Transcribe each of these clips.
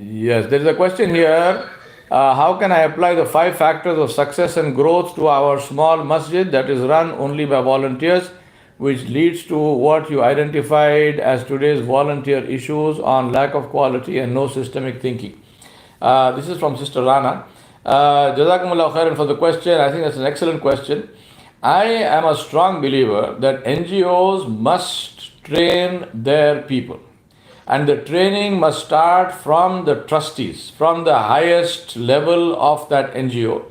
Yes, there is a question here. How can I apply the 5 factors of success and growth to our small masjid that is run only by volunteers, which leads to what you identified as today's volunteer issues on lack of quality and no systemic thinking? This is from Sister Rana. Jazakumullah khairan for the question. I think that's an excellent question. I am a strong believer that NGOs must train their people, and the training must start from the trustees, from the highest level of that NGO,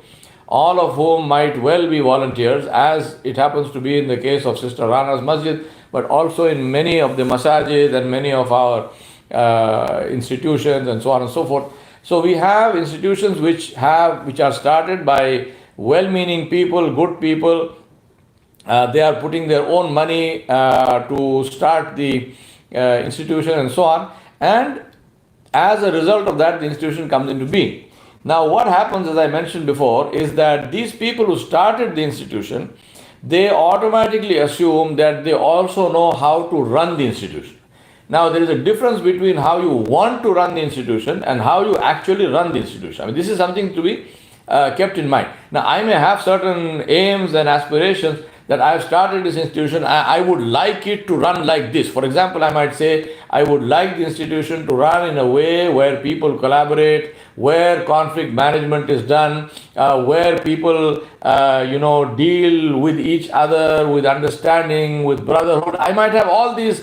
all of whom might well be volunteers, as it happens to be in the case of Sister Rana's Masjid, but also in many of the masajid and many of our institutions and so on and so forth. So we have institutions which are started by well-meaning people, good people. They are putting their own money to start the institution and so on, and as a result of that, the institution comes into being. Now, what happens, as I mentioned before, is that these people who started the institution, they automatically assume that they also know how to run the institution. Now, there is a difference between how you want to run the institution and how you actually run the institution. I mean, this is something to be kept in mind. Now, I may have certain aims and aspirations that I have started this institution. I would like it to run like this. For example, I might say I would like the institution to run in a way where people collaborate, where conflict management is done, where people deal with each other with understanding, with brotherhood. I might have all these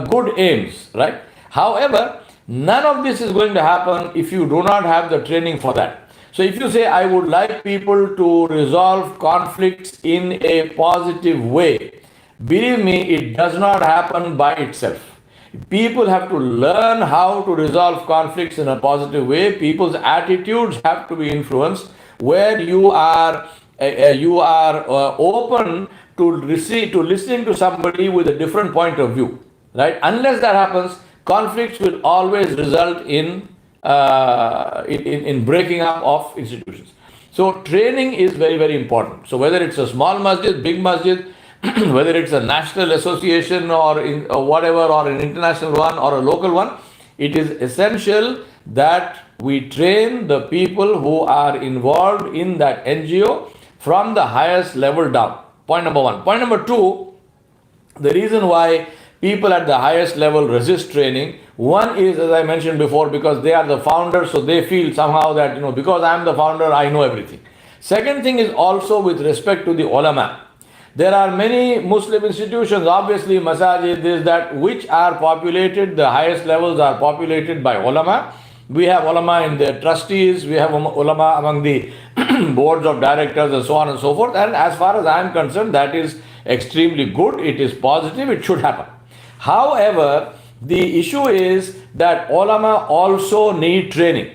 good aims, right? However, none of this is going to happen if you do not have the training for that. So if you say, I would like people to resolve conflicts in a positive way, believe me, it does not happen by itself. People have to learn how to resolve conflicts in a positive way. People's attitudes have to be influenced, where you are open to listening to somebody with a different point of view, right? Unless that happens, conflicts will always result in breaking up of institutions. So training is very, very important. So whether it's a small masjid, big masjid, whether it's a national association or whatever, or an international one or a local one, it is essential that we train the people who are involved in that NGO from the highest level down. Point number one. Point number two, the reason why people at the highest level resist training, one is, as I mentioned before, because they are the founders, so they feel somehow that, because I am the founder, I know everything. Second thing is also with respect to the ulama. There are many Muslim institutions, obviously masajid, this, that, which are populated, the highest levels are populated by ulama. We have ulama in the trustees, we have ulama among the boards of directors and so on and so forth. And as far as I am concerned, that is extremely good, it is positive, it should happen. However, the issue is that ulama also need training.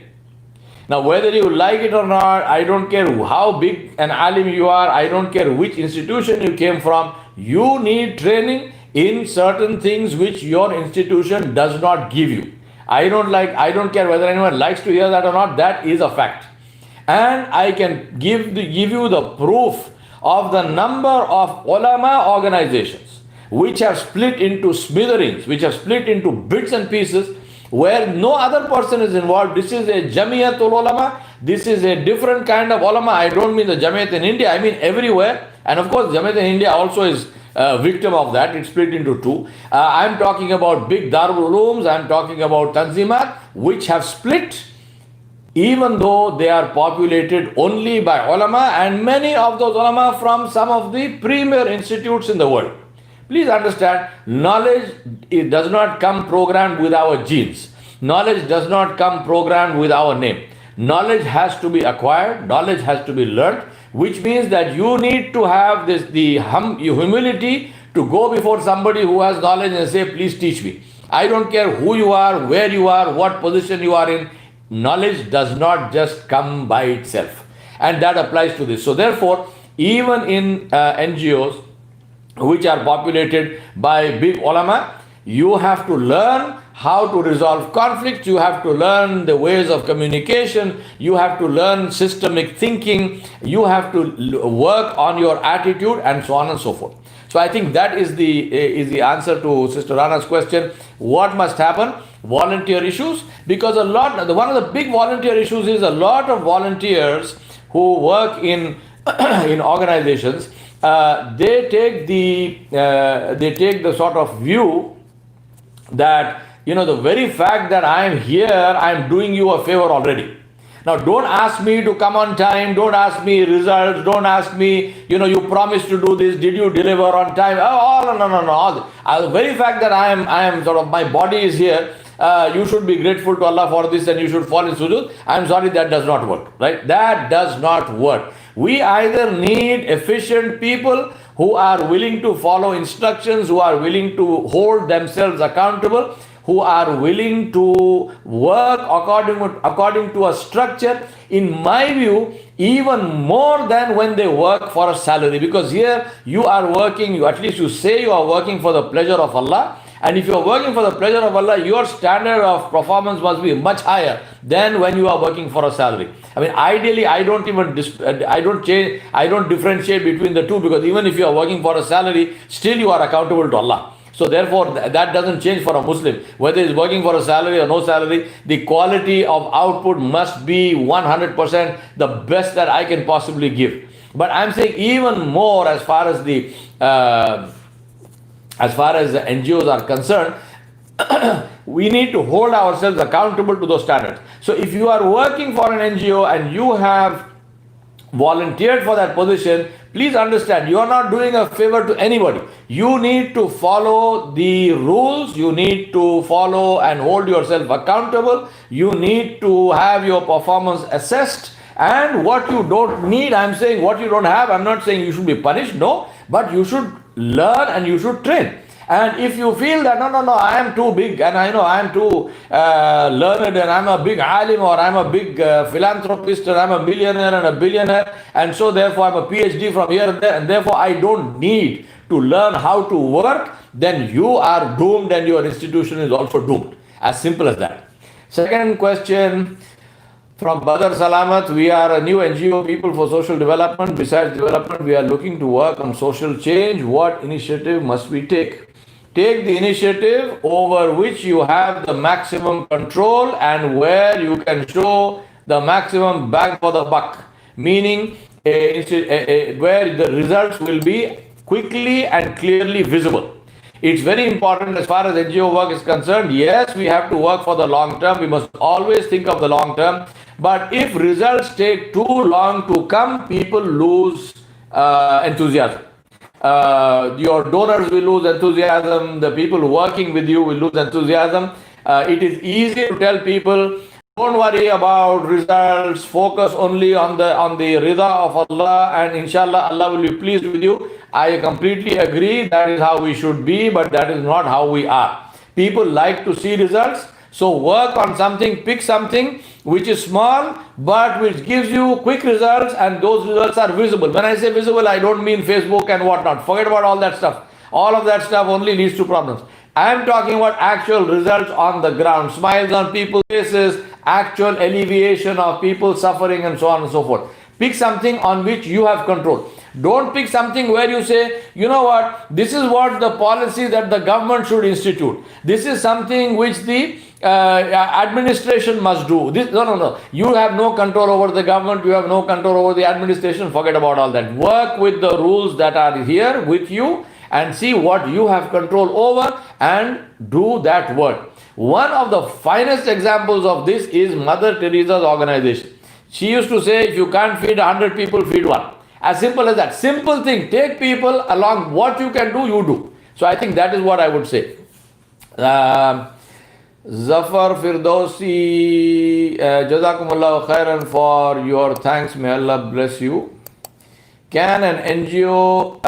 Now, whether you like it or not, I don't care how big an alim you are, I don't care which institution you came from, you need training in certain things which your institution does not give you. I don't care whether anyone likes to hear that or not, that is a fact. And I can give you the proof of the number of ulama organizations which have split into smithereens, which have split into bits and pieces, where no other person is involved. This is a Jamiatul Ulama, this is a different kind of ulama. I don't mean the Jamiat in India, I mean everywhere. And of course, Jamiat in India also is a victim of that, it's split into two. I'm talking about big Darul Ulooms, I'm talking about Tanzimat, which have split, even though they are populated only by ulama, and many of those ulama from some of the premier institutes in the world. Please understand, knowledge, it does not come programmed with our genes. Knowledge does not come programmed with our name. Knowledge has to be acquired, knowledge has to be learned, which means that you need to have the humility to go before somebody who has knowledge and say, please teach me. I don't care who you are, where you are, what position you are in. Knowledge does not just come by itself. And that applies to this. So therefore, even in NGOs, which are populated by big ulama, you have to learn how to resolve conflicts, you have to learn the ways of communication, you have to learn systemic thinking, you have to work on your attitude, and so on and so forth. So I think that is the answer to Sister Rana's question. What must happen? Volunteer issues, because one of the big volunteer issues is a lot of volunteers who work in in organizations. They take the sort of view that, the very fact that I am here, I am doing you a favor already. Now, don't ask me to come on time. Don't ask me results. Don't ask me, you promised to do this. Did you deliver on time? Oh, no. The very fact that I am sort of, my body is here, you should be grateful to Allah for this and you should fall in sujood. I'm sorry, that does not work, right? That does not work. We either need efficient people who are willing to follow instructions, who are willing to hold themselves accountable, who are willing to work according to a structure, in my view, even more than when they work for a salary. Because here you are working, at least you say you are working for the pleasure of Allah. And if you are working for the pleasure of Allah, your standard of performance must be much higher than when you are working for a salary. I mean, ideally, I don't differentiate between the two, because even if you are working for a salary, still you are accountable to Allah. So therefore, that doesn't change for a Muslim. Whether he's working for a salary or no salary, the quality of output must be 100% the best that I can possibly give. But I'm saying even more as far as the NGOs are concerned, we need to hold ourselves accountable to those standards. So if you are working for an NGO and you have volunteered for that position, please understand, you are not doing a favor to anybody. You need to follow the rules. You need to follow and hold yourself accountable. You need to have your performance assessed. And what you don't need, I'm saying what you don't have, I'm not saying you should be punished, no, but you should learn and you should train. And if you feel that, no, I am too big and I know I am too learned and I'm a big alim or I'm a big philanthropist and I'm a millionaire and a billionaire, and so therefore I'm a PhD from here and there, and therefore I don't need to learn how to work, then you are doomed and your institution is also doomed. As simple as that. Second question from Badr Salamat. We are a new NGO, People for Social Development. Besides development, we are looking to work on social change. What initiative must we take? Take the initiative over which you have the maximum control and where you can show the maximum bang for the buck, meaning where the results will be quickly and clearly visible. It's very important as far as NGO work is concerned. Yes, we have to work for the long term. We must always think of the long term. But if results take too long to come, people lose enthusiasm. Your donors will lose enthusiasm. The people working with you will lose enthusiasm. It is easy to tell people, don't worry about results. Focus only on the rida of Allah, and inshallah Allah will be pleased with you. I completely agree. That is how we should be, but that is not how we are. People like to see results. So work on something, pick something which is small but which gives you quick results, and those results are visible. When I say visible, I don't mean Facebook and whatnot. Forget about all that stuff. All of that stuff only leads to problems. I am talking about actual results on the ground, smiles on people's faces, actual alleviation of people suffering and so on and so forth. Pick something on which you have control. Don't pick something where you say, you know what, this is what the policy that the government should institute. This is something which the administration must do. No. You have no control over the government. You have no control over the administration. Forget about all that. Work with the rules that are here with you and see what you have control over and do that work. One of the finest examples of this is Mother Teresa's organization. She used to say, if you can't feed 100 people, feed one. As simple as that. Simple thing. Take people along. What you can do, you do. So I think that is what I would say. Zafar Firdausi, Jazakumullah khairan for your thanks. May Allah bless you. Can an NGO,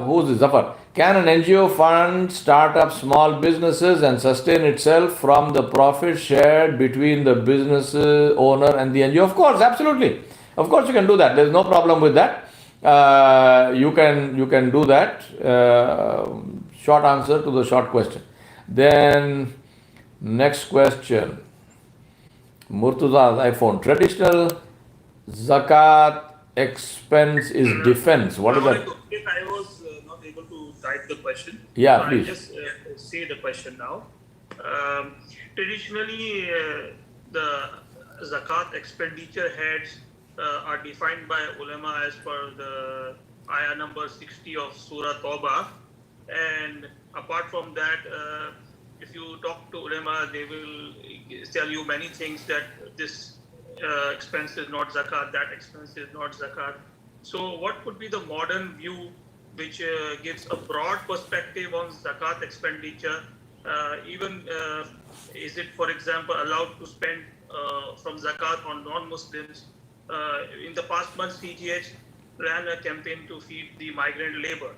who's this Zafar? Can an NGO fund start up small businesses and sustain itself from the profit shared between the business owner and the NGO? Of course, absolutely. Of course, you can do that. There's no problem with that. You can do that. Short answer to the short question. Then next question. Murtuza's iPhone. Traditional zakat expense is defense. What is that? I was not able to type the question. Yeah, I'll please. just say the question now. Traditionally, the zakat expenditure heads are defined by ulama as per the ayah number 60 of Surah Tawbah. And apart from that, if you talk to ulama, they will tell you many things that this expense is not zakat, that expense is not zakat. So, what could be the modern view which gives a broad perspective on zakat expenditure? Even is it, for example, allowed to spend from zakat on non-Muslims? In the past months, PGH ran a campaign to feed the migrant labor.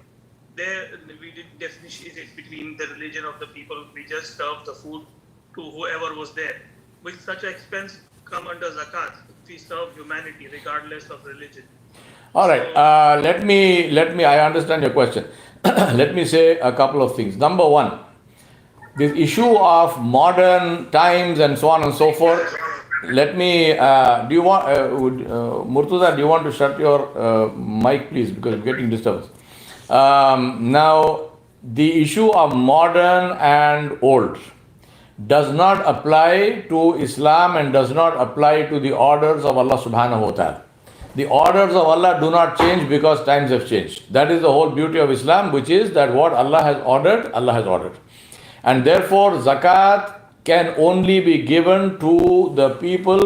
There, we didn't differentiate between the religion of the people. We just served the food to whoever was there. With such expense come under zakat. We serve humanity regardless of religion. All right. I understand your question. Let me say a couple of things. Number one, this issue of modern times and so on and so forth. Let me, do you want, Murtuza, do you want to shut your mic, please, because I'm getting disturbance. Now, the issue of modern and old does not apply to Islam and does not apply to the orders of Allah subhanahu wa ta'ala. The orders of Allah do not change because times have changed. That is the whole beauty of Islam, which is that what Allah has ordered, Allah has ordered. And therefore, zakat can only be given to the people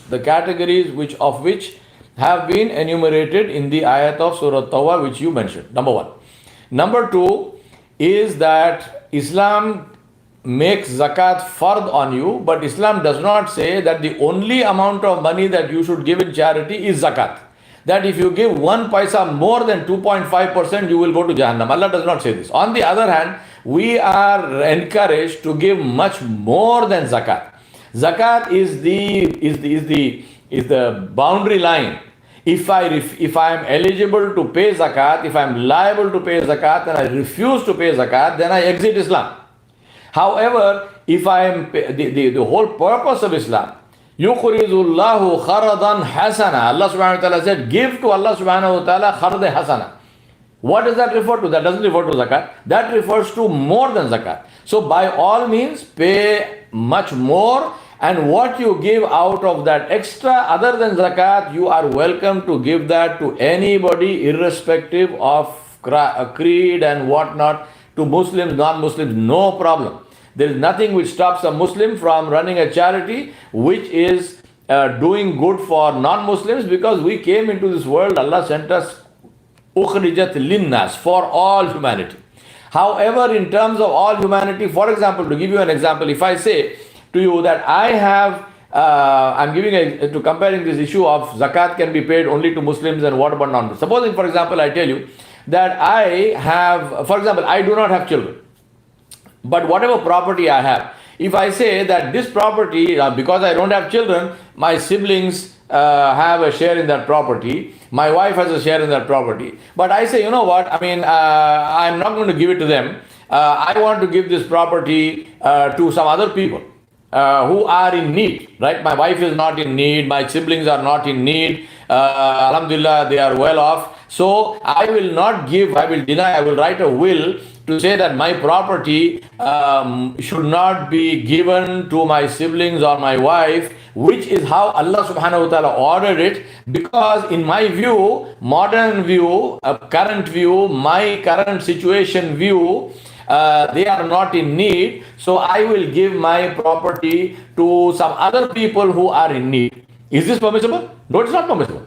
the categories of which have been enumerated in the ayat of Surah Tawbah, which you mentioned. Number one. Number two is that Islam makes zakat fard on you, but Islam does not say that the only amount of money that you should give in charity is zakat. That if you give 1 paisa more than 2.5%, you will go to Jahannam. Allah does not say this. On the other hand, we are encouraged to give much more than zakat. Zakat is the boundary line. If I am eligible to pay zakat, if I am liable to pay zakat, and I refuse to pay zakat, then I exit Islam. However, if I am the whole purpose of Islam, yukhrizullahu kharadan hasana. Allah subhanahu wa ta'ala said, give to Allah subhanahu wa ta'ala kharad hasana. What does that refer to? That doesn't refer to zakat. That refers to more than zakat. So by all means, pay much more, and what you give out of that extra other than zakat, you are welcome to give that to anybody irrespective of creed and whatnot, to Muslims, non-Muslims, no problem. There is nothing which stops a Muslim from running a charity which is doing good for non-Muslims, because we came into this world, Allah sent us ukhrijat linnas, for all humanity. However, in terms of all humanity, for example, to give you an example, if I say to you that I have, I'm to comparing this issue of zakat can be paid only to Muslims and what about non-Muslims. Supposing, for example, I tell you that I have, for example, I do not have children, but whatever property I have, if I say that this property, because I don't have children, my siblings have a share in that property, my wife has a share in that property, but I say, you know what, I mean, I'm not going to give it to them. I want to give this property to some other people who are in need, right? My wife is not in need, my siblings are not in need, alhamdulillah, they are well off. So I will not give, I will deny, I will write a will to say that my property should not be given to my siblings or my wife, which is how Allah subhanahu wa ta'ala ordered it, because in my view, modern view, current view, my current situation view, they are not in need, so I will give my property to some other people who are in need. Is this permissible? No, it's not permissible.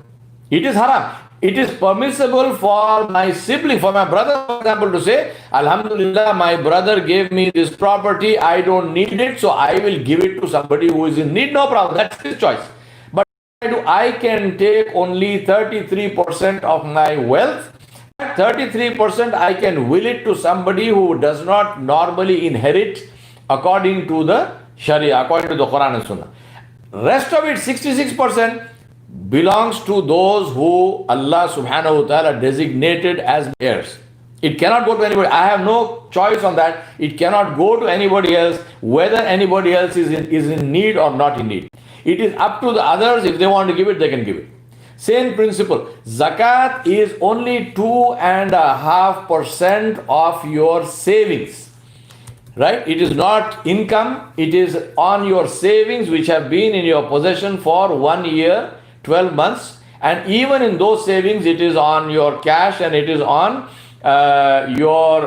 It is haram. It is permissible for my sibling, for my brother, for example, to say, Alhamdulillah, my brother gave me this property, I don't need it, so I will give it to somebody who is in need. No problem, that's his choice. But I can take only 33% of my wealth. 33% I can will it to somebody who does not normally inherit according to the Sharia, according to the Quran and Sunnah. Rest of it, 66%, belongs to those who Allah subhanahu wa ta'ala designated as heirs. It cannot go to anybody. I have no choice on that. It cannot go to anybody else, whether anybody else is in need or not in need. It is up to the others. If they want to give it, they can give it. Same principle. Zakat is only 2.5% of your savings. Right? It is not income, it is on your savings which have been in your possession for 1 year, 12 months, and even in those savings, it is on your cash and it is on your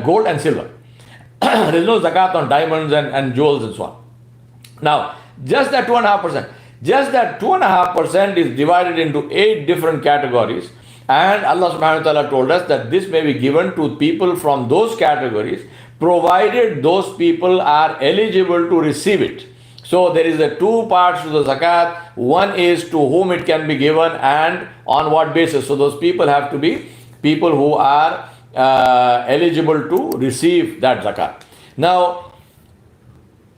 gold and silver. There is no zakat on diamonds and jewels and so on. Now, just that 2.5% is divided into 8 different categories. And Allah subhanahu wa ta'ala told us that this may be given to people from those categories, provided those people are eligible to receive it. So there is a 2 parts to the zakat. One is to whom it can be given and on what basis. So those people have to be people who are eligible to receive that zakat. Now,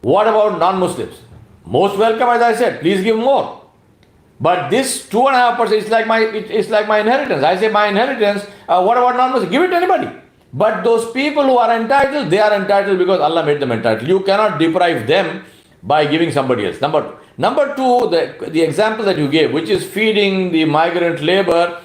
what about non-Muslims? Most welcome, as I said, please give more. But this 2.5% is like my inheritance. I say my inheritance. What about non-Muslims? Give it to anybody. But those people who are entitled, they are entitled because Allah made them entitled. You cannot deprive them by giving somebody else. Number two, the example that you gave, which is feeding the migrant labor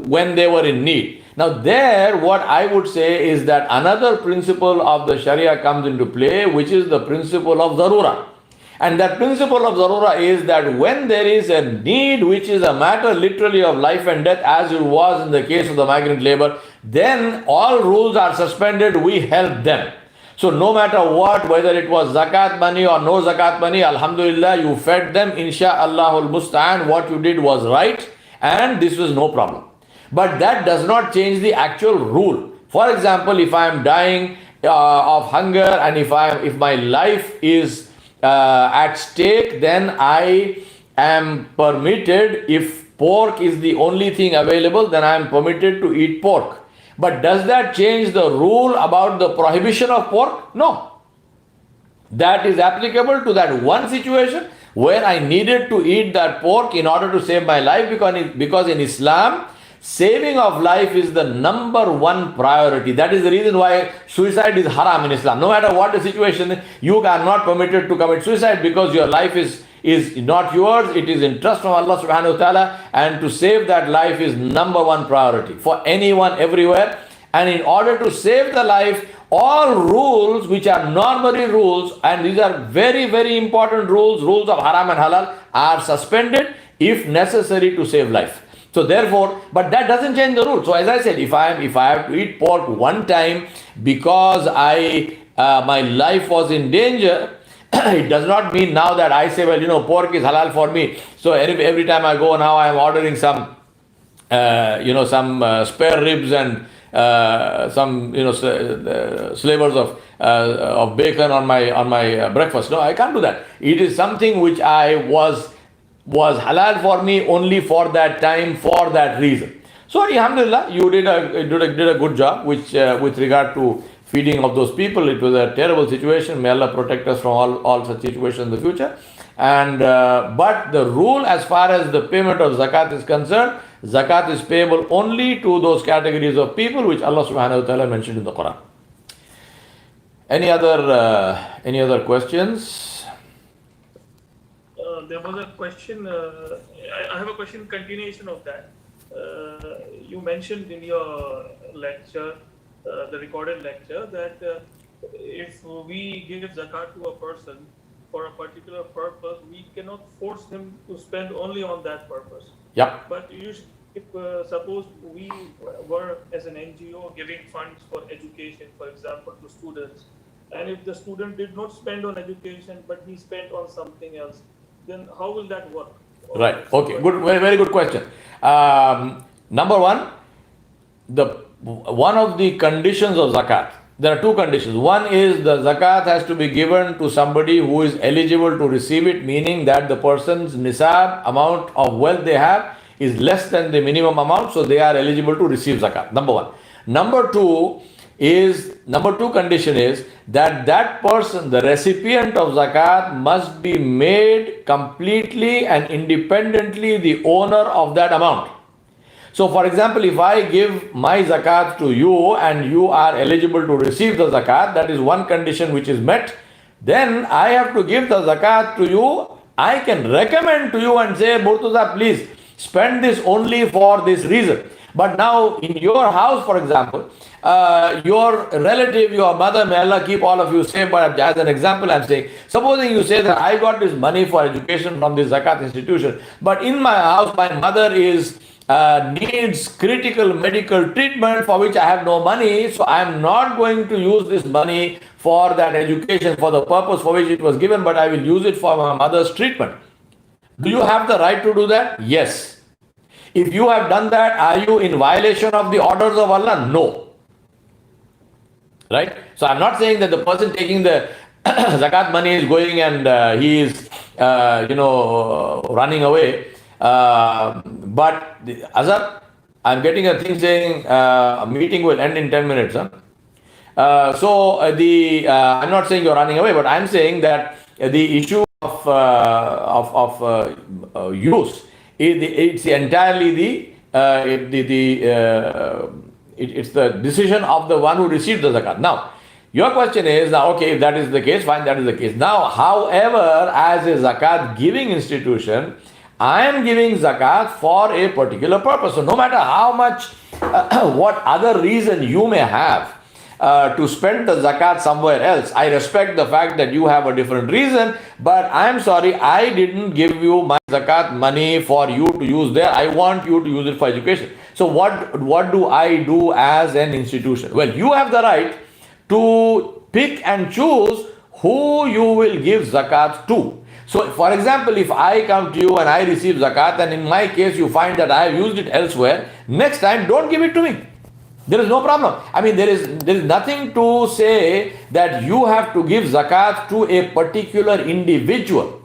when they were in need. Now there, what I would say is that another principle of the Sharia comes into play, which is the principle of zarura. And that principle of zarura is that when there is a need which is a matter literally of life and death, as it was in the case of the migrant labor, then all rules are suspended, we help them. So no matter what, whether it was zakat money or no zakat money, alhamdulillah, you fed them, insha'Allahul musta'an, what you did was right, and this was no problem. But that does not change the actual rule. For example, if I am dying of hunger and if my life is at stake, then I am permitted, if pork is the only thing available, then I am permitted to eat pork. But does that change the rule about the prohibition of pork? No. That is applicable to that one situation where I needed to eat that pork in order to save my life, because in Islam, saving of life is the number one priority. That is the reason why suicide is haram in Islam. No matter what the situation, you are not permitted to commit suicide because your life is not yours. It is in trust from Allah subhanahu wa ta'ala, and to save that life is number one priority for anyone everywhere. And in order to save the life, all rules which are normally rules, and these are very, very important rules of haram and halal, are suspended if necessary to save life. So therefore, but that doesn't change the rule. So as I said, if I have to eat pork one time because my life was in danger, it does not mean now that I say, well, pork is halal for me. So every time I go now, I am ordering some spare ribs and some slavers of bacon on my breakfast. No, I can't do that. It is something which was halal for me only for that time, for that reason. So alhamdulillah, you did a good job, which with regard to feeding of those people. It was a terrible situation. May Allah protect us from all such situations in the future. And but the rule as far as the payment of zakat is concerned, zakat is payable only to those categories of people which Allah subhanahu wa ta'ala mentioned in the Quran. Any other questions? There was a question, I have a question continuation of that. You mentioned in your lecture, the recorded lecture, that if we give zakat to a person for a particular purpose, we cannot force him to spend only on that purpose. Yeah. But if suppose we were as an NGO giving funds for education, for example, to students, and if the student did not spend on education, but he spent on something else, then how will that work? Right. Okay. Good. Very, very good question. Number one, one of the conditions of zakat. There are two conditions. One is the zakat has to be given to somebody who is eligible to receive it, meaning that the person's nisab, amount of wealth they have, is less than the minimum amount, so they are eligible to receive zakat. Number one. Number two condition is that person, the recipient of zakat, must be made completely and independently the owner of that amount. So for example, if I give my zakat to you and you are eligible to receive the zakat, that is one condition which is met, then I have to give the zakat to you I can recommend to you and say, Murtuza, please spend this only for this reason. But now in your house, for example, your relative, your mother, may Allah keep all of you safe, but as an example I'm saying, supposing you say that I got this money for education from this zakat institution, but in my house my mother is needs critical medical treatment for which I have no money, so I am not going to use this money for that education for the purpose for which it was given, but I will use it for my mother's treatment. Do you have the right to do that? Yes. If you have done that, are you in violation of the orders of Allah? No. Right? So I'm not saying that the person taking the zakat money is going and he is, running away. But Azhar, I'm getting a thing saying a meeting will end in 10 minutes. Huh? I'm not saying you're running away, but I'm saying that the issue of use, it's entirely it's the decision of the one who received the zakat. Now, your question is, now, okay, if that is the case, fine, that is the case. Now, however, as a zakat giving institution, I am giving zakat for a particular purpose. So no matter how much, what other reason you may have to spend the zakat somewhere else, I respect the fact that you have a different reason, but I am sorry, I didn't give you my zakat money for you to use there. I want you to use it for education. So what do I do as an institution? Well, you have the right to pick and choose who you will give zakat to. So, for example, if I come to you and I receive zakat, and in my case you find that I have used it elsewhere, next time don't give it to me. There is no problem. I mean, there is nothing to say that you have to give zakat to a particular individual.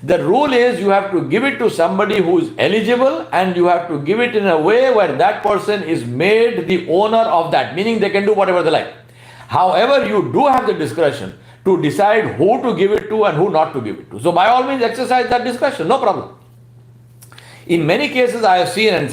The rule is you have to give it to somebody who is eligible, and you have to give it in a way where that person is made the owner of that, meaning they can do whatever they like. However, you do have the discretion to decide who to give it to and who not to give it to. So by all means exercise that discretion, no problem. In many cases I have seen, and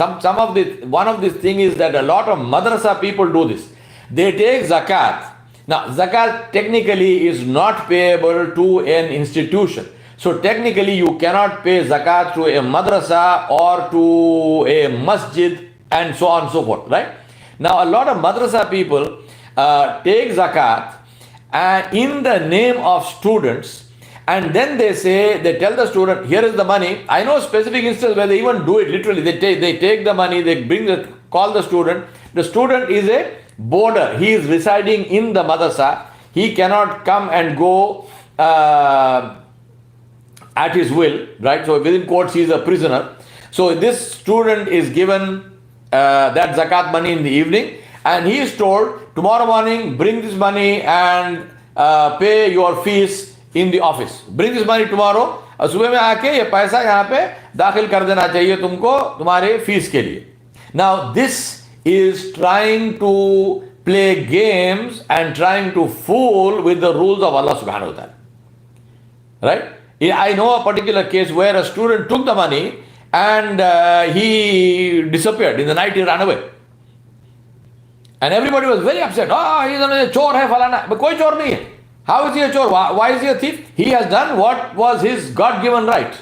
one of these thing is that a lot of madrasa people do this. They take zakat. Now zakat technically is not payable to an institution. So technically you cannot pay zakat to a madrasa or to a masjid and so on and so forth, right? Now a lot of madrasa people take zakat in the name of students, and then they tell the student, here is the money. I know specific instances where they even do it literally. They take the money, they call the student. The student is a boarder. He is residing in the madrasa. He cannot come and go at his will, right? So within quotes, he is a prisoner. So this student is given that zakat money in the evening, and he is told, tomorrow morning, bring this money and pay your fees in the office. Bring this money tomorrow. सुबह में आके ये पैसा यहाँ पे दाखिल कर देना चाहिए तुमको तुम्हारे फीस के लिए. Now this is trying to play games and trying to fool with the rules of Allah subhanahu wa ta'ala. Right? I know a particular case where a student took the money and he disappeared. In the night he ran away. And everybody was very upset. Oh, he's a chor hai falana. But koi chor nahi hai. How is he a chor? Why is he a thief? He has done what was his God-given right.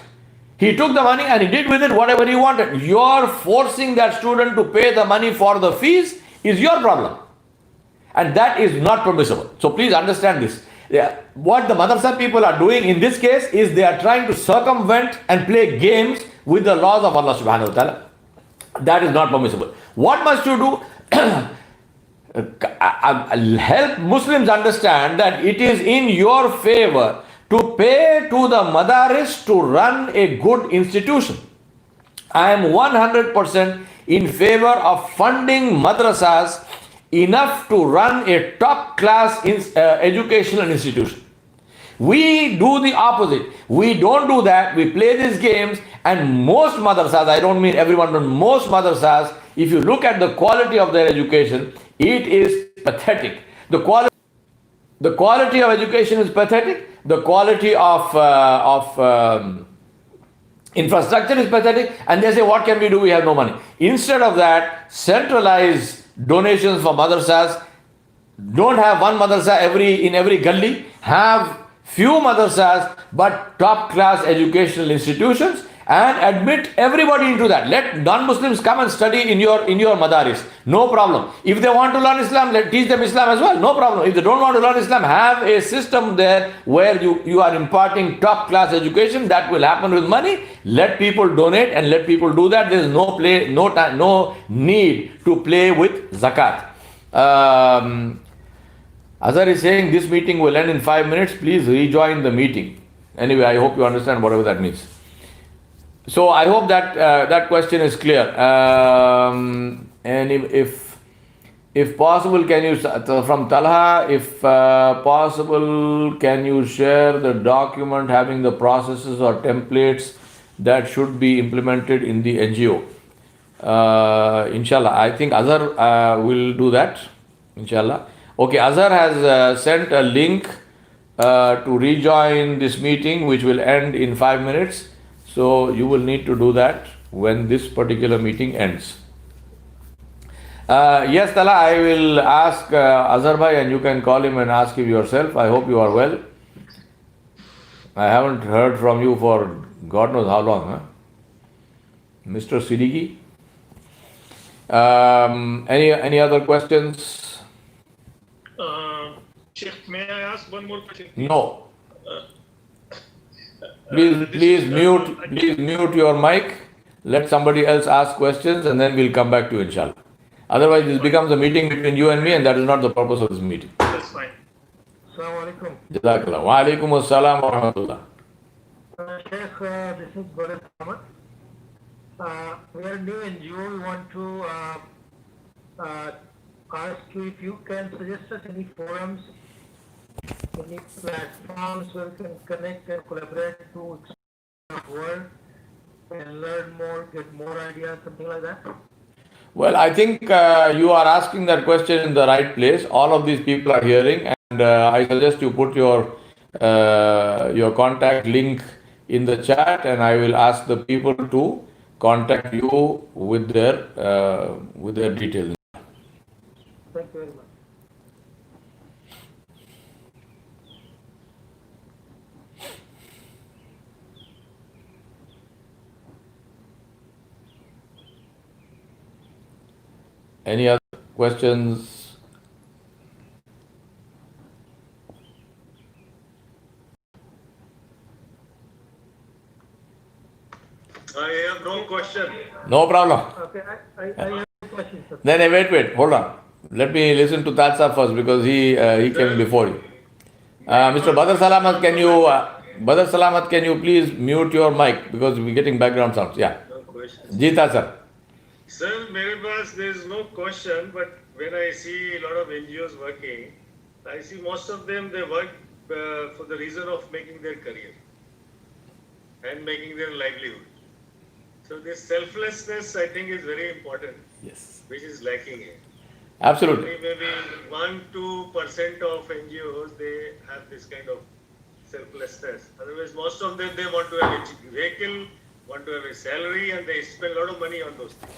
He took the money and he did with it whatever he wanted. You're forcing that student to pay the money for the fees is your problem. And that is not permissible. So please understand this. What the madrasa people are doing in this case is they are trying to circumvent and play games with the laws of Allah subhanahu wa ta'ala. That is not permissible. What must you do? Help Muslims understand that it is in your favor to pay to the madaris to run a good institution. I am 100% in favor of funding madrasas enough to run a top class educational institution. We do the opposite. We don't do that. We play these games, and most madrasas, I don't mean everyone, but most madrasas, if you look at the quality of their education, it is pathetic. The quality of education is pathetic. The quality of infrastructure is pathetic. And they say, what can we do? We have no money. Instead of that, centralize donations for madrasas. Don't have one madrasa in every gully. Have few madrasas, but top class educational institutions, and admit everybody into that. Let non-Muslims come and study in your madaris. No problem. If they want to learn Islam, teach them Islam as well. No problem. If they don't want to learn Islam, have a system there where you are imparting top class education. That will happen with money. Let people donate and let people do that. There is no need to play with zakat. Azhar is saying this meeting will end in 5 minutes. Please rejoin the meeting. Anyway, I hope you understand whatever that means. So I hope that that question is clear. And if possible, can you from Talha, if possible, can you share the document having the processes or templates that should be implemented in the NGO? Inshallah, I think Azhar will do that. Inshallah. Okay, Azhar has sent a link to rejoin this meeting, which will end in 5 minutes. So you will need to do that when this particular meeting ends. Yes, Tala, I will ask Azhar Bhai, and you can call him and ask him yourself. I hope you are well. I haven't heard from you for God knows how long, huh? Mr. Siddiqui. Any other questions? Sheikh, may I ask one more question? No. Please mute your mic. Let somebody else ask questions, and then we'll come back to you, inshallah. Otherwise, this becomes a meeting between you and me, and that is not the purpose of this meeting. That's fine. Assalamu alaikum. Jazakallah. Wa alaikum assalam wa rahmatullah. Sheikh, this is Badr Ahmad. We are new NGO. We want to ask you if you can suggest us any forums, any platforms where we can connect and collaborate to work and learn more, get more ideas, something like that. Well, I think you are asking that question in the right place. All of these people are hearing, and I suggest you put your contact link in the chat, and I will ask the people to contact you with their details. Thank you very much. Any other questions? I have no question. No problem. Okay, I have a question, sir. Then wait, hold on. Let me listen to Tatsa first, because he came before you. Mr. Badr Salamat, can you please mute your mic, because we're getting background sounds. Yeah. No question. Jeeta sir. Sir, there is no question, but when I see a lot of NGOs working, I see most of them, they work for the reason of making their career and making their livelihood. So this selflessness, I think, is very important, Yes. which is lacking here. Absolutely. Maybe 1-2% of NGOs, they have this kind of selflessness. Otherwise, most of them, they want to have a vehicle, want to have a salary, and they spend a lot of money on those things.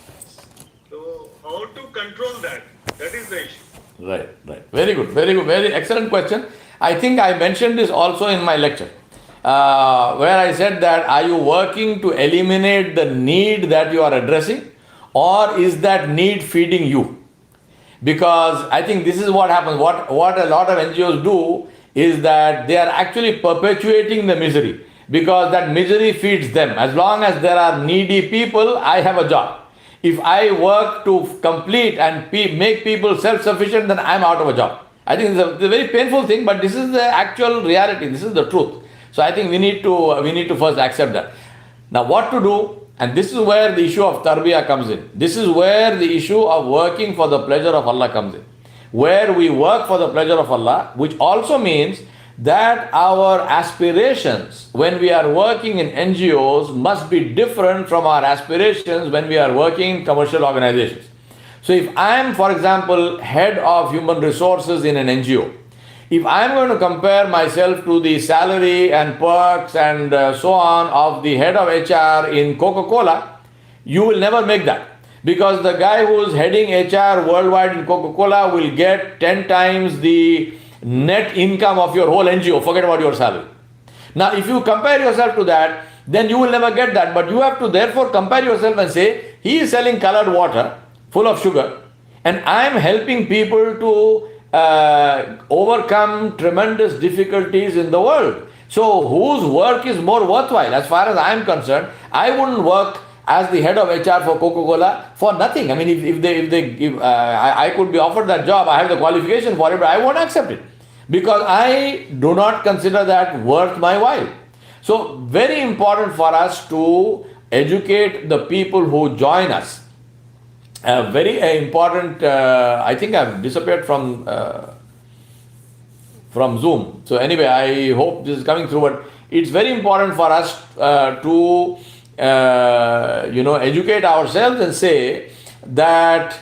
So how to control that? That is the issue. Right. Very good. Very excellent question. I think I mentioned this also in my lecture, where I said that, are you working to eliminate the need that you are addressing, or is that need feeding you? Because I think this is what happens. What a lot of NGOs do is that they are actually perpetuating the misery, because that misery feeds them. As long as there are needy people, I have a job. If I work to complete and make people self-sufficient, then I'm out of a job. I think it's a very painful thing, but this is the actual reality. This is the truth. So I think we need to first accept that. Now, what to do? And this is where the issue of tarbiyah comes in. This is where the issue of working for the pleasure of Allah comes in. Where we work for the pleasure of Allah, which also means that our aspirations when we are working in NGOs must be different from our aspirations when we are working in commercial organizations. So if I am, for example, head of human resources in an NGO, if I am going to compare myself to the salary and perks and so on of the head of HR in Coca-Cola, you will never make that. Because the guy who is heading HR worldwide in Coca-Cola will get 10 times the net income of your whole NGO. Forget about your salary. Now, if you compare yourself to that, then you will never get that. But you have to therefore compare yourself and say, he is selling colored water full of sugar, and I am helping people to overcome tremendous difficulties in the world. So, whose work is more worthwhile? As far as I am concerned, I wouldn't work as the head of HR for Coca-Cola for nothing. I mean, if they give, I could be offered that job. I have the qualification for it, but I won't accept it because I do not consider that worth my while. So, very important for us to educate the people who join us. Very important. I think I've disappeared from Zoom. So anyway, I hope this is coming through. But it's very important for us to educate ourselves and say that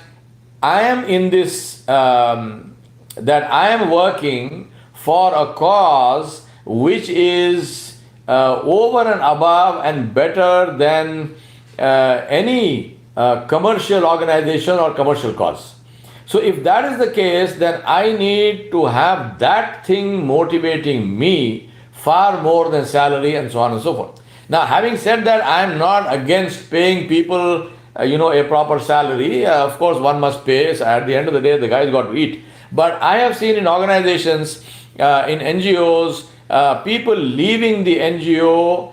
I am in this. That I am working for a cause which is over and above and better than any commercial organization or commercial cause. So if that is the case, then I need to have that thing motivating me far more than salary and so on and so forth. Now, having said that, I am not against paying people, a proper salary. Of course, one must pay. So at the end of the day, the guy's got to eat. But I have seen in organizations, in NGOs, people leaving the NGO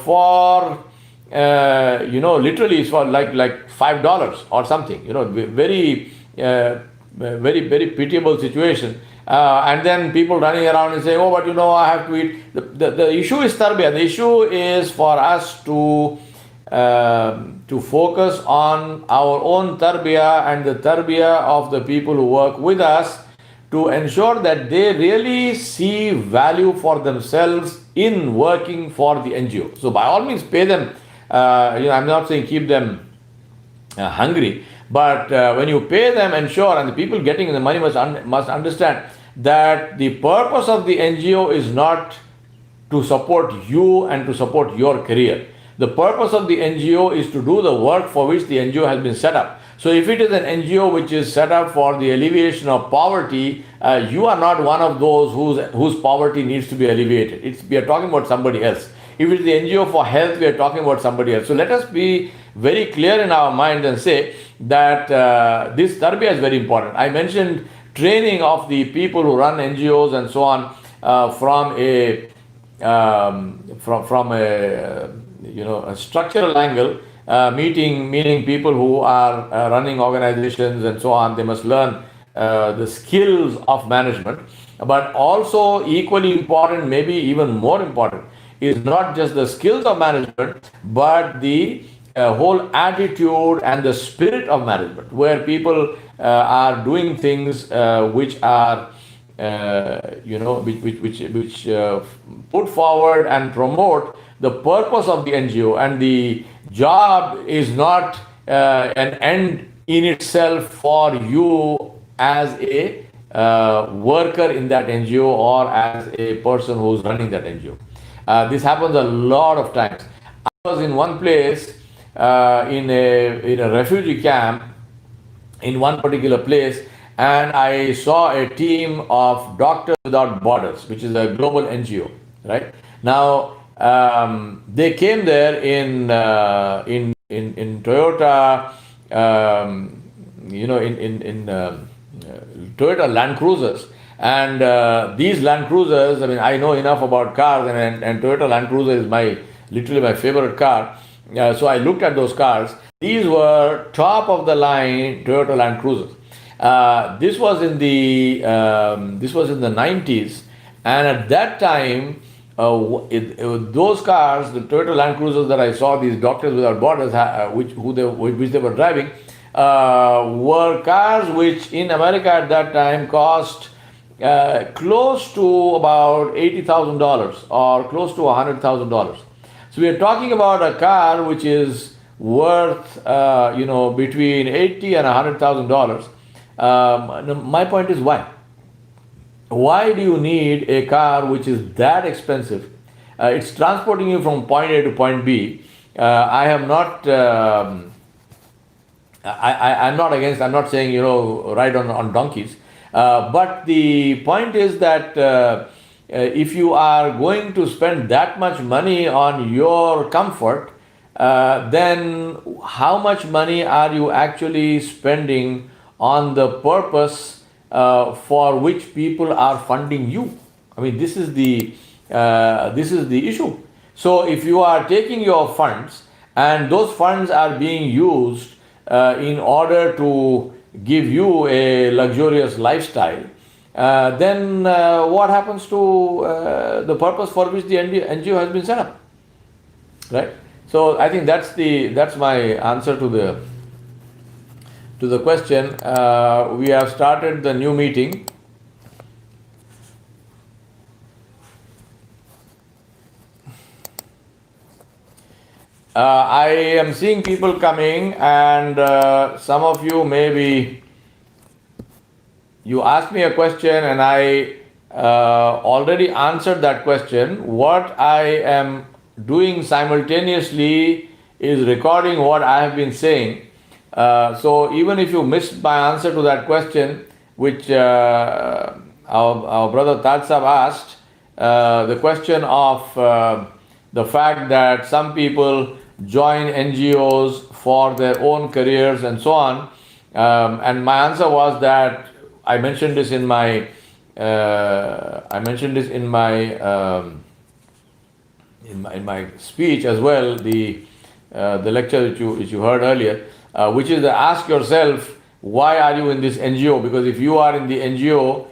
for literally for like $5 or something. Very very pitiable situation. And then people running around and saying, "Oh, but I have to eat." The issue is tarbiyah. The issue is for us to focus on our own tarbiyah and the tarbiyah of the people who work with us, to ensure that they really see value for themselves in working for the NGO. So by all means, pay them. I'm not saying keep them hungry, but when you pay them, ensure, and the people getting the money must understand that the purpose of the NGO is not to support you and to support your career. The purpose of the NGO is to do the work for which the NGO has been set up. So if it is an NGO which is set up for the alleviation of poverty, you are not one of those whose poverty needs to be alleviated. We are talking about somebody else. If it is the NGO for health, we are talking about somebody else. So let us be very clear in our mind and say that this tarbiyah is very important. I mentioned training of the people who run NGOs and so on from a structural angle, meaning people who are running organizations and so on. They must learn the skills of management, but also equally important, maybe even more important, is not just the skills of management, but the whole attitude and the spirit of management, where people are doing things which are which put forward and promote the purpose of the NGO, and the job is not an end in itself for you as a worker in that NGO or as a person who's running that NGO. This happens a lot of times. I was in one place in a refugee camp in one particular place, and I saw a team of Doctors Without Borders, which is a global NGO. Right now, they came there in Toyota, Toyota Land Cruisers. And these Land Cruisers, I mean, I know enough about cars, and Toyota Land Cruiser is literally my favorite car. So I looked at those cars. These were top of the line Toyota Land Cruisers. This was in the 90s, and at that time, those cars, the Toyota Land Cruisers that I saw, these Doctors Without Borders, which they were driving, were cars which in America at that time cost close to about $80,000 or close to $100,000. So we are talking about a car which is worth between $80,000 and $100,000. My point is why? Why do you need a car which is that expensive? It's transporting you from point A to point B. I'm not against. I'm not saying ride on donkeys. But the point is that if you are going to spend that much money on your comfort, then how much money are you actually spending on the purpose for which people are funding you? I mean, this is the issue. So if you are taking your funds and those funds are being used in order to give you a luxurious lifestyle, then what happens to the purpose for which the NGO has been set up, right? So I think that's my answer to the question. We have started the new meeting. I am seeing people coming, and some of you maybe you asked me a question and I already answered that question. What I am doing simultaneously is recording what I have been saying. So even if you missed my answer to that question, which our brother Tadsab asked, the question of the fact that some people join NGOs for their own careers and so on, and my answer was that I mentioned this in my in my speech as well, the lecture which you heard earlier, which is ask yourself, why are you in this NGO? Because if you are in the NGO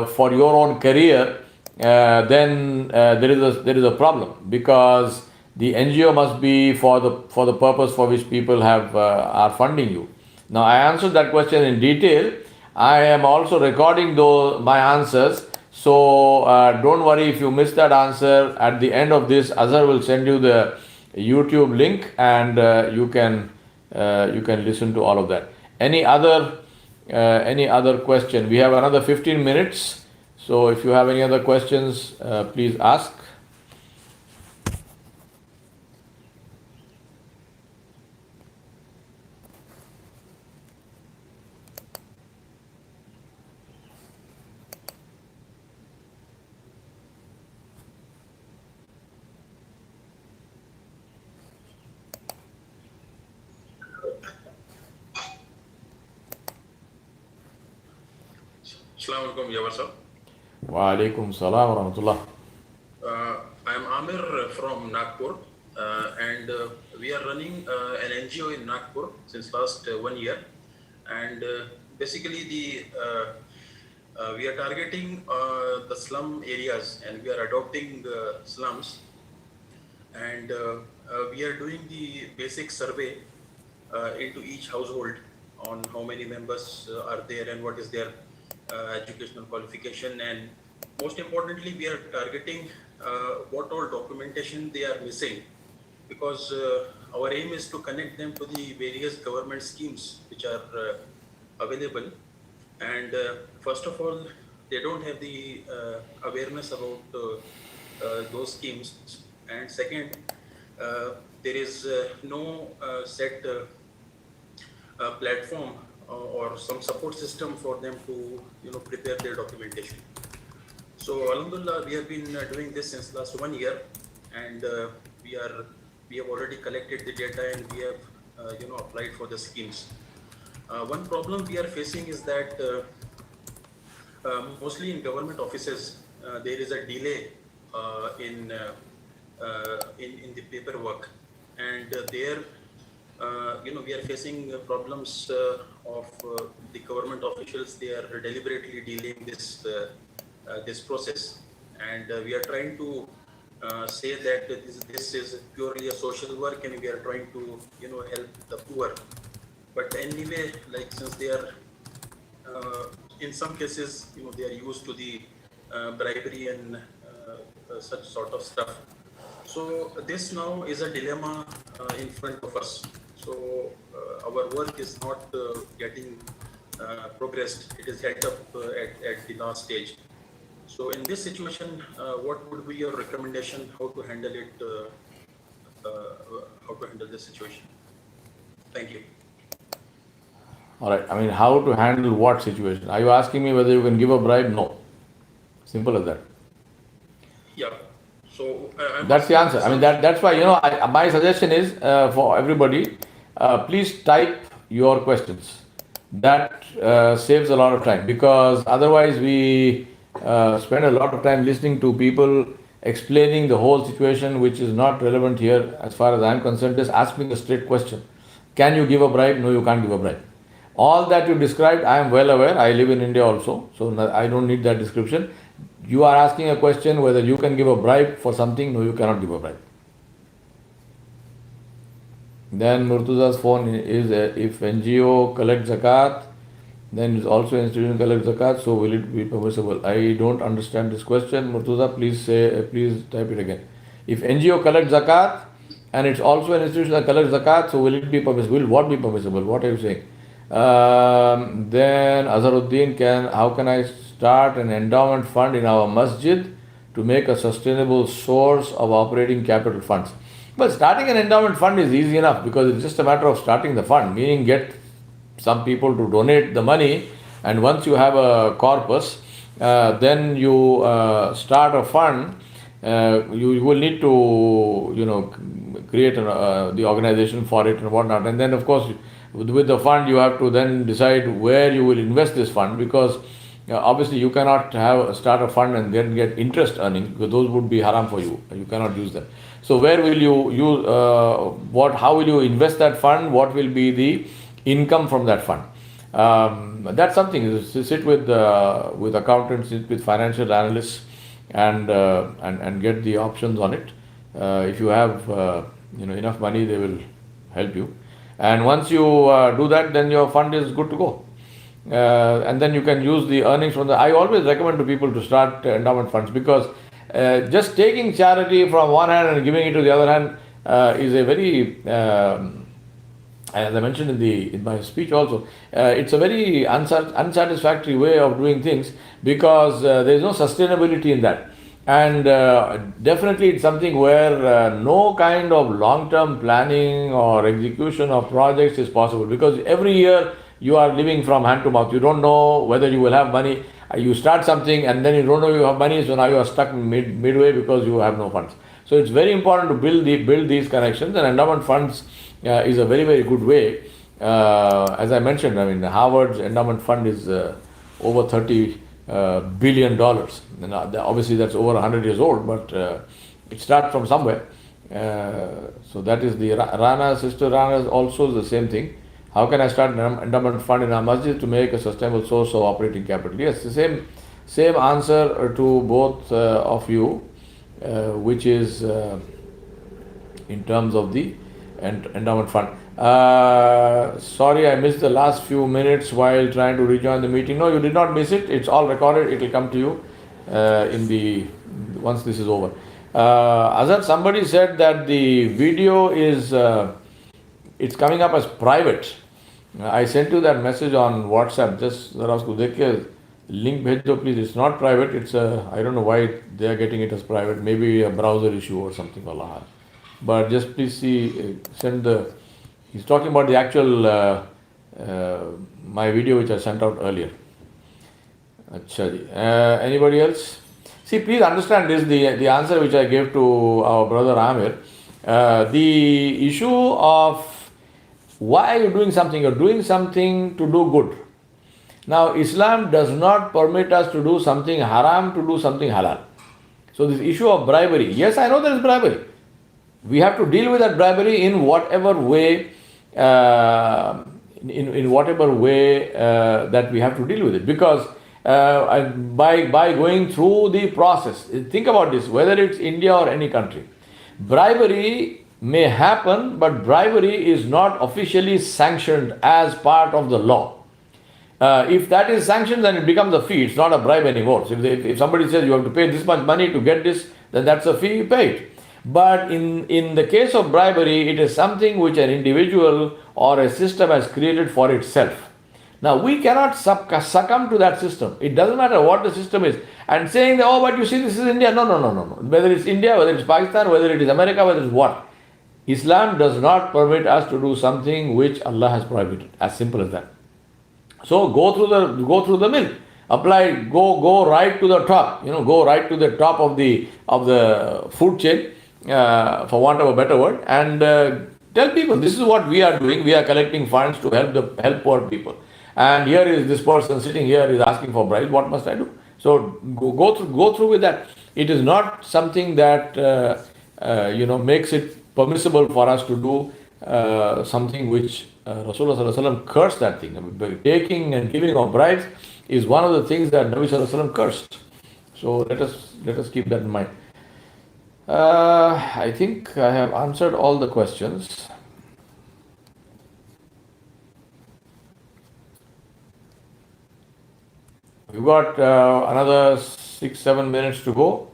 for your own career, then there is a problem, because the NGO must be for the purpose for which people are funding you. Now I answered that question in detail. I am also recording my answers, so don't worry if you missed that answer. At the end of this, Azhar will send you the YouTube link, and you can listen to all of that. Any other question? We have another 15 minutes, so if you have any other questions, please ask. Assalamu alaikum, Ya Sir. Wa alaikum salam wa rahmatullah. I am Amir from Nagpur, and we are running an NGO in Nagpur since last 1 year. And basically, we are targeting the slum areas, and we are adopting slums. And we are doing the basic survey into each household on how many members are there and what is their educational qualification, and most importantly, we are targeting what all documentation they are missing, because our aim is to connect them to the various government schemes which are available. And first of all, they don't have the awareness about those schemes, and second, there is no set platform or some support system for them to prepare their documentation. So Alhamdulillah, we have been doing this since last 1 year, and we have already collected the data, and we have applied for the schemes. One problem we are facing is that mostly in government offices there is a delay in the paperwork, and there we are facing problems of the government officials. They are deliberately delaying this process, and we are trying to say that this is purely a social work, and we are trying to help the poor. But anyway, like, since they are in some cases they are used to the bribery and such sort of stuff. So this now is a dilemma in front of us. So our work is not getting progressed. It is held up at the last stage. So in this situation, what would be your recommendation? How to handle it? How to handle this situation? Thank you. All right. I mean, how to handle what situation? Are you asking me whether you can give a bribe? No. Simple as that. Yeah. So I'm That's the asking answer. I mean, that's why, my suggestion is for everybody, please type your questions. That saves a lot of time, because otherwise we spend a lot of time listening to people explaining the whole situation, which is not relevant here as far as I'm concerned. Just ask me a straight question. Can you give a bribe? No, you can't give a bribe. All that you described, I am well aware. I live in India also, so I don't need that description. You are asking a question whether you can give a bribe for something. No, you cannot give a bribe. Then Murtuza's phone is if NGO collects zakat, then it's also institution collects zakat, so will it be permissible? I don't understand this question. Murtuza, please type it again. If NGO collects zakat and it's also an institution that collects zakat, so will it be permissible? Will what be permissible? What are you saying? Then Azharuddin, how can I start an endowment fund in our masjid to make a sustainable source of operating capital funds? Well, starting an endowment fund is easy enough, because it's just a matter of starting the fund, meaning get some people to donate the money, and once you have a corpus, then you start a fund. You will need to create the organization for it and whatnot, and then of course with the fund you have to then decide where you will invest this fund, because obviously you cannot start a fund and then get interest earning, because those would be haram for you. You cannot use them. So where will you use how will you invest that fund? What will be the income from that fund? That's something. Sit with accountants, sit with financial analysts, and get the options on it. If you have enough money, they will help you. And once you do that, then your fund is good to go. And then you can use the earnings from I always recommend to people to start endowment funds, because just taking charity from one hand and giving it to the other hand is a very, as I mentioned in my speech also, it's a very unsatisfactory way of doing things, because there is no sustainability in that. And definitely it's something where no kind of long-term planning or execution of projects is possible, because every year you are living from hand to mouth. You don't know whether you will have money. You start something and then you don't know you have money, so now you are stuck midway because you have no funds. So it's very important to build these connections, and endowment funds is a very, very good way. As I mentioned, I mean, Harvard's endowment fund is over $30 billion. And obviously that's over 100 years old, but it starts from somewhere. So that is the Sister Rana is also the same thing. How can I start an endowment fund in our masjid to make a sustainable source of operating capital? Yes, the same answer to both of you, which is in terms of the endowment fund. Sorry, I missed the last few minutes while trying to rejoin the meeting. No, you did not miss it. It's all recorded. It will come to you once this is over. Azhar, somebody said that the video is it's coming up as private. I sent you that message on WhatsApp. Just link bhejo please. It's not private. It's I don't know why they are getting it as private. Maybe a browser issue or something. Allah. But just please see, he's talking about the actual my video which I sent out earlier. Anybody else? See, please understand this, the answer which I gave to our brother Amir. The issue of why are you doing something? You're doing something to do good. Now, Islam does not permit us to do something haram to do something halal. So this issue of bribery, yes, I know there is bribery. We have to deal with that bribery in whatever way, in whatever way that we have to deal with it. Because by going through the process, think about this, whether it's India or any country, bribery may happen, but bribery is not officially sanctioned as part of the law. If that is sanctioned, then it becomes a fee. It's not a bribe anymore. So if somebody says you have to pay this much money to get this, then that's a fee, you pay it. But in the case of bribery, it is something which an individual or a system has created for itself. Now, we cannot succumb to that system. It doesn't matter what the system is. And saying that, oh, but you see, this is India. No. Whether it's India, whether it's Pakistan, whether it is America, whether it's what. Islam does not permit us to do something which Allah has prohibited. As simple as that. So go through the mill, apply, go right to the top. Go right to the top of the food chain, for want of a better word, and tell people this is what we are doing. We are collecting funds to help poor people, and here is this person sitting here is asking for bribes. What must I do? So go through with that. It is not something that makes it permissible for us to do something which Rasulullah Sallallahu Alaihi Wasallam cursed that thing. I mean, taking and giving of bribes is one of the things that Nabi Sallallahu Alaihi Wasallam cursed. So let us keep that in mind. I think I have answered all the questions. We've got another 6-7 minutes to go.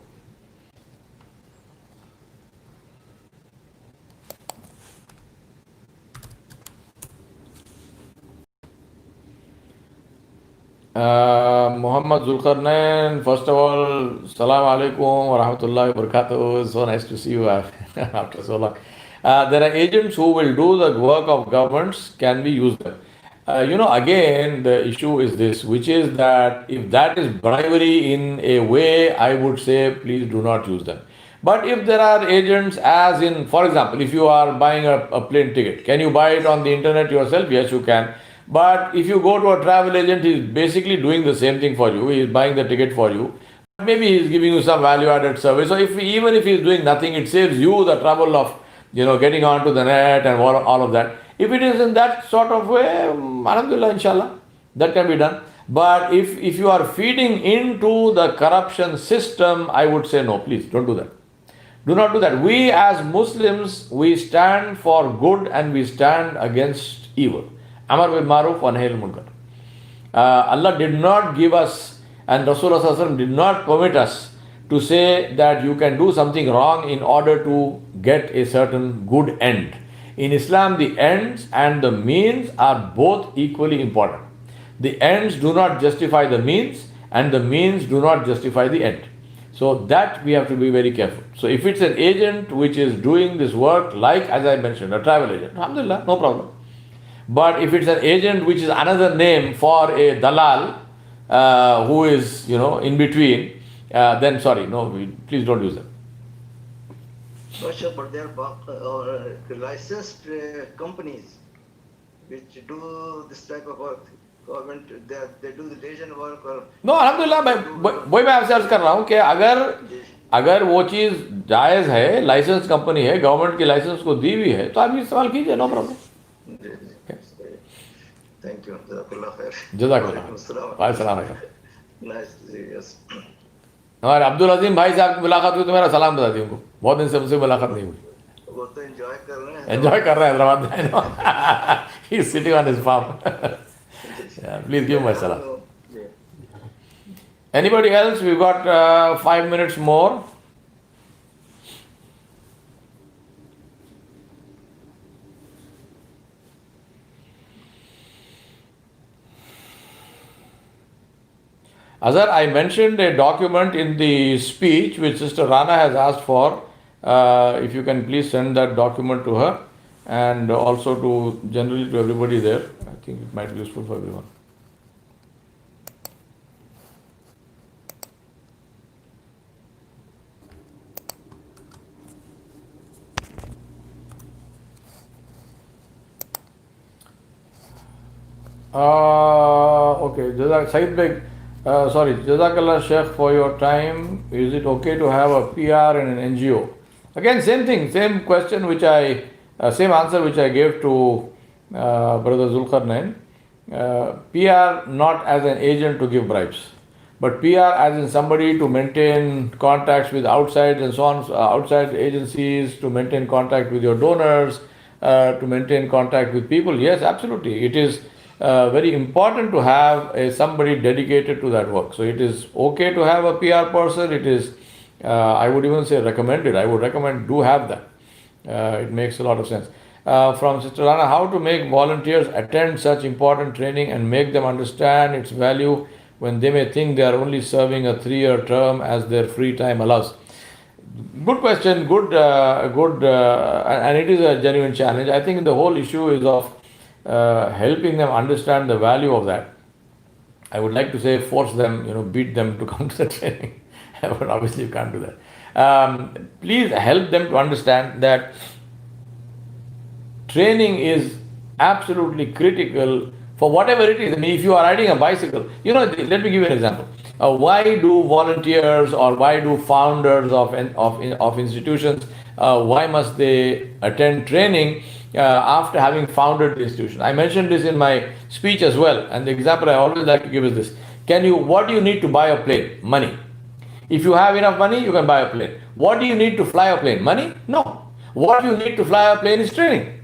Muhammad Zulkarnain, first of all, Salam alaikum wa rahmatullahi wa barakatuh. So nice to see you after so long. There are agents who will do the work of governments. Can we use them? Again, the issue is this, which is that if that is bribery in a way, I would say please do not use them. But if there are agents, as in, for example, if you are buying a plane ticket, can you buy it on the internet yourself? Yes, you can. But if you go to a travel agent, he is basically doing the same thing for you. He is buying the ticket for you. Maybe he is giving you some value-added service. So even if he is doing nothing, it saves you the trouble of getting onto the net and all of that. If it is in that sort of way, alhamdulillah, inshallah, that can be done. But if you are feeding into the corruption system, I would say no, please don't do that. Do not do that. We as Muslims, we stand for good and we stand against evil. Amar bil Maruf wa Nahy anil Munkar. Allah did not give us, and Rasulullah Sallallahu Alaihi Wasallam did not permit us to say that you can do something wrong in order to get a certain good end. In Islam, the ends and the means are both equally important. The ends do not justify the means, and the means do not justify the end. So that we have to be very careful. So if it's an agent which is doing this work, like as I mentioned, a travel agent, alhamdulillah, no problem. But if it's an agent which is another name for a dalal who is, in between, then sorry, no, please don't use them. But there are licensed companies which do this type of work. Government, they do the Asian work or... No, alhamdulillah, वही मैं आपसे अर्ज कर रहा हूँ कि अगर वो चीज़ जायज़ है, लाइसेंस कंपनी है, गवर्नमेंट की लाइसेंस को दी हुई है, तो आप इस्तेमाल कीजिए, no problem. Thank you. Jazakallah khair. जज़ाकल्लाह. वाह सलाम अलैकुम. Nice to see you. Yes. हमारे अब्दुल अजीम भाई साहब की मुलाकात हुई तो मेरा सलाम बता दिया उनको. बहुत दिन से मुझसे मुलाकात नहीं हुई. वो तो एंजॉय कर रहे हैं. एंजॉय कर रहे हैं हैदराबाद में. He is sitting on his farm. Yeah, please give my salam. Anybody else? We've got 5 minutes more. Azhar, I mentioned a document in the speech which Sister Rana has asked for. If you can please send that document to her and also to generally to everybody there. I think it might be useful for everyone. Okay, Said Beg. Jazakallah Sheikh for your time. Is it okay to have a PR in an NGO? Again, same thing, same question same answer which I gave to Brother Zulkarnain. PR not as an agent to give bribes, but PR as in somebody to maintain contacts with outside and so on, outside agencies, to maintain contact with your donors, to maintain contact with people. Yes, absolutely. It is very important to have somebody dedicated to that work. So it is okay to have a PR person. It is, I would even say recommended. I would recommend do have that. It makes a lot of sense. From Sister Rana, how to make volunteers attend such important training and make them understand its value when they may think they are only serving a 3-year term as their free time allows. Good question, and it is a genuine challenge. I think the whole issue is of helping them understand the value of that. I would like to say force them, beat them to come to the training, but obviously you can't do that. Please help them to understand that training is absolutely critical for whatever it is. I mean, if you are riding a bicycle, let me give you an example. Why do volunteers or why do founders of institutions, why must they attend training after having founded the institution? I mentioned this in my speech as well, and the example I always like to give is this. What do you need to buy a plane? Money. If you have enough money, you can buy a plane. What do you need to fly a plane? Money? No. What you need to fly a plane is training.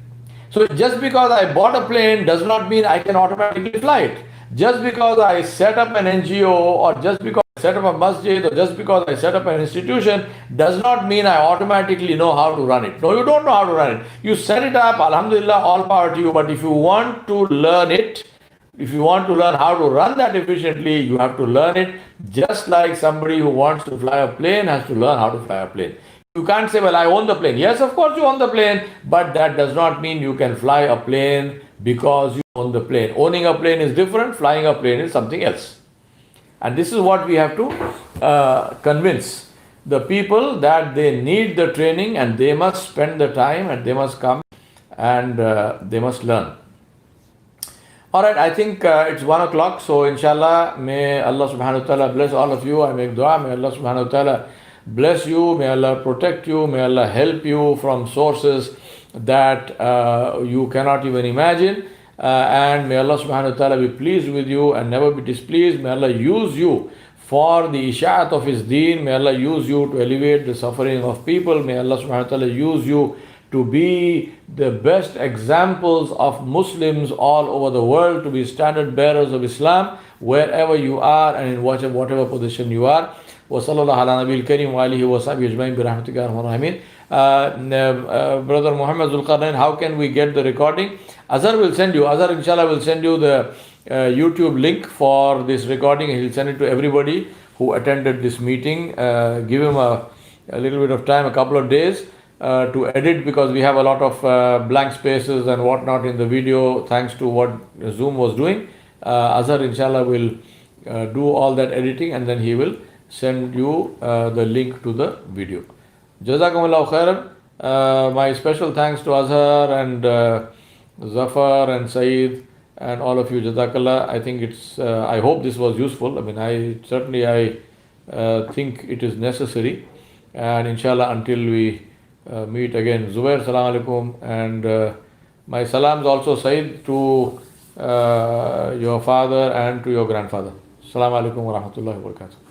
So just because I bought a plane does not mean I can automatically fly it. Just because I set up an NGO or just because I set up a masjid or just because I set up an institution does not mean I automatically know how to run it. No, you don't know how to run it. You set it up, alhamdulillah, all power to you. But if you want to learn it, if you want to learn how to run that efficiently, you have to learn it just like somebody who wants to fly a plane has to learn how to fly a plane. You can't say, well, I own the plane. Yes, of course you own the plane, but that does not mean you can fly a plane because you own the plane. Owning a plane is different, flying a plane is something else. And this is what we have to convince the people that they need the training and they must spend the time and they must come and they must learn. All right, I think it's 1 o'clock, so inshallah, may Allah subhanahu wa ta'ala bless all of you. I make dua, may Allah subhanahu wa ta'ala bless you, may Allah protect you, may Allah help you from sources that you cannot even imagine, and may Allah subhanahu wa ta'ala be pleased with you and never be displeased. May Allah use you for the isha'at of His deen, may Allah use you to elevate the suffering of people, may Allah subhanahu wa ta'ala use you to be the best examples of Muslims all over the world, to be standard bearers of Islam wherever you are and in whatever position you are. وصلى الله على نبي الكريم وآله وصحبه أجمعين برحمتك يا أرحم الراحمين. Brother Muhammad Zulkarnain, how can we get the recording? Azhar will send you. Azhar inshallah will send you the YouTube link for this recording. He'll send it to everybody who attended this meeting. Give him a little bit of time, a couple of days to edit, because we have a lot of blank spaces and whatnot in the video thanks to what Zoom was doing. Azhar inshallah will do all that editing and then he will send you the link to the video. Jazakumullahu khairan. My special thanks to Azhar and Zafar and Saeed and all of you. Jazakallah. I think I hope this was useful. I mean, I think it is necessary. And inshallah, until we meet again. Zubair, salam alaikum. And my salams also, Saeed, to your father and to your grandfather. Salam alaikum wa rahmatullahi wa barakatuh.